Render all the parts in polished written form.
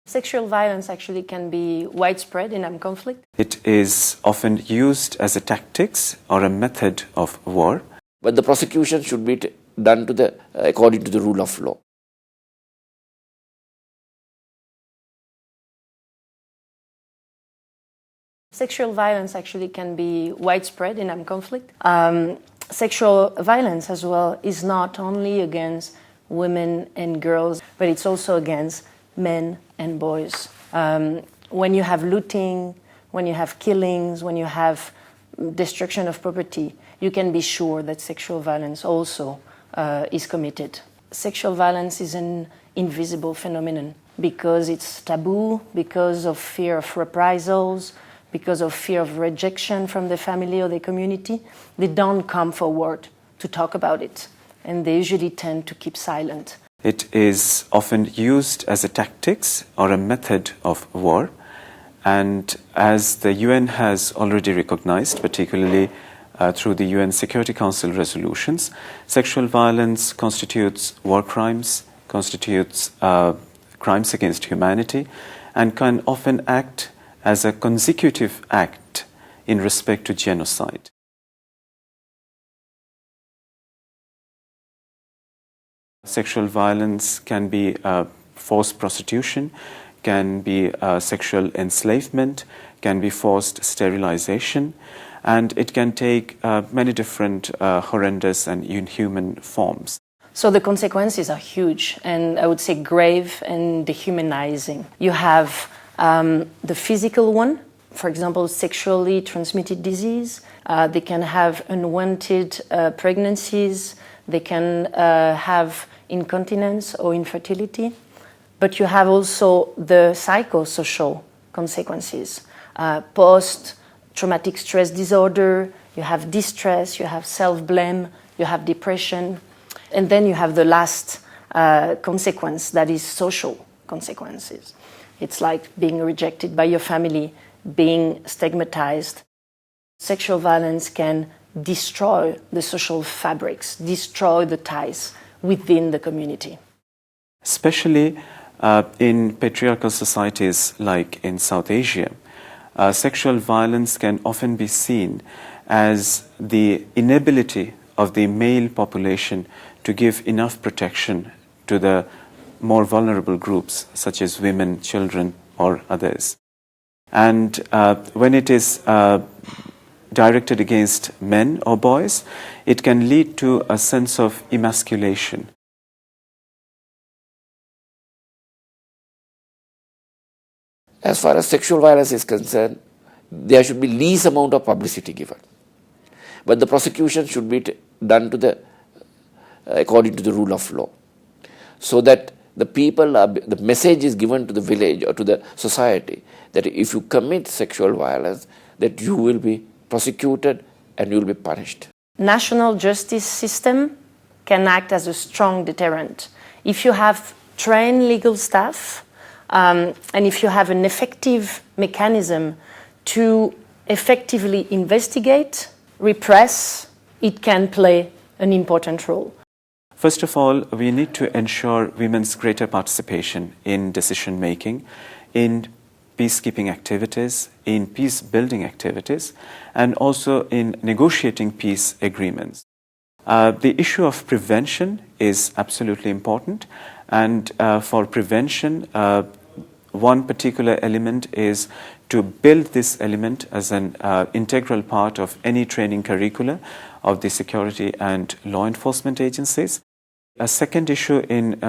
Sexual violence actually can be widespread in armed conflict. It is often used as a tactics or a method of war. But the prosecution should be done according to the rule of law. Sexual violence actually can be widespread in armed conflict. Sexual violence as well is not only against women and girls, but it's also against men and boys. When you have looting, when you have killings, when you have destruction of property, you can be sure that sexual violence also is committed. Sexual violence is an invisible phenomenon because it's taboo, because of fear of reprisals, because of fear of rejection from the family or the community. They don't come forward to talk about it, and they usually tend to keep silent. It is often used as a tactics or a method of war, and as the UN has already recognized, particularly through the UN Security Council resolutions, sexual violence constitutes war crimes, constitutes crimes against humanity, and can often act as a consecutive act in respect to genocide. Sexual violence can be forced prostitution, can be sexual enslavement, can be forced sterilization, and it can take many different horrendous and inhuman forms. So the consequences are huge, and I would say grave and dehumanizing. You have the physical one, for example, sexually transmitted disease. They can have unwanted pregnancies. They can have incontinence or infertility. But you have also the psychosocial consequences. Post-traumatic stress disorder, you have distress, you have self-blame, you have depression. And then you have the last consequence, that is social consequences. It's like being rejected by your family, being stigmatized. Sexual violence can destroy the social fabrics, destroy the ties within the community. Especially in patriarchal societies like in South Asia, sexual violence can often be seen as the inability of the male population to give enough protection to the more vulnerable groups, such as women, children, or others. And when it is directed against men or boys, it can lead to a sense of emasculation. As far as sexual violence is concerned, there should be least amount of publicity given. But the prosecution should be done according to the rule of law, so that the message is given to the village or to the society that if you commit sexual violence, that you will be prosecuted and you will be punished. National justice system can act as a strong deterrent. If you have trained legal staff and if you have an effective mechanism to effectively investigate, repress, it can play an important role. First of all, we need to ensure women's greater participation in decision-making, in peacekeeping activities, in peace-building activities, and also in negotiating peace agreements. The issue of prevention is absolutely important, and for prevention, one particular element is to build this element as an integral part of any training curricula of the security and law enforcement agencies. A second issue in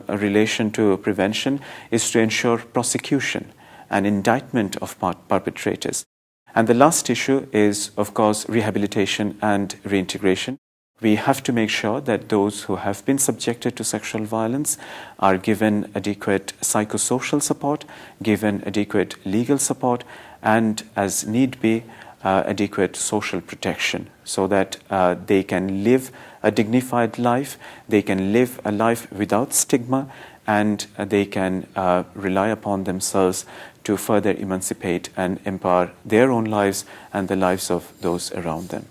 relation to prevention is to ensure prosecution and indictment of perpetrators. And the last issue is, of course, rehabilitation and reintegration. We have to make sure that those who have been subjected to sexual violence are given adequate psychosocial support, given adequate legal support, and, as need be, adequate social protection, so that they can live a dignified life, they can live a life without stigma, and they can rely upon themselves to further emancipate and empower their own lives and the lives of those around them.